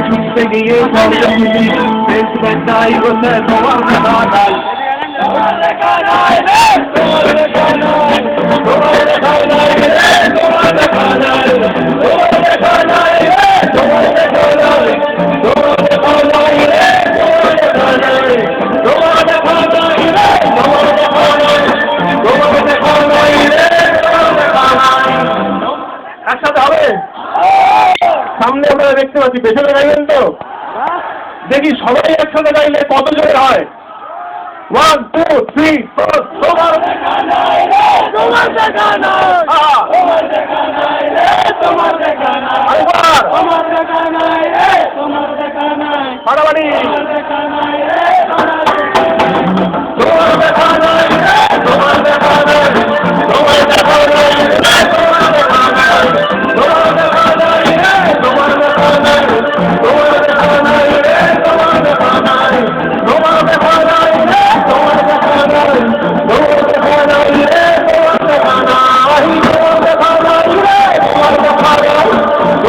ছুটতে গিয়ে বেসমেন্ট নাই বসে তোমার দেখা নাই তোমার দেখা নাই রে তোমার দেখা নাই তোমার দেখা নাই রে তোমার দেখা নাই তোমার দেখা নাই রে তোমার দেখা নাই তোমার দেখা নাই রে তোমার দেখা নাই তোমার দেখা নাই রে তোমার দেখা নাই তোমার দেখা নাই রে তোমার দেখা নাই একসাথে হবে সামনে আমরা দেখতে পাচ্ছি পেছনে গাইবেন তো দেখি সবাই একসাথে গাইলে কত জোরে হয় 1 2 3 4 তোমার দেখা নাই রে তোমার দেখা নাই তোমার দেখা নাই রে তোমার দেখা নাই আরেকবার তোমার দেখা নাই রে তোমার দেখা নাই বাড়াবাড়ি তোমার দেখা নাই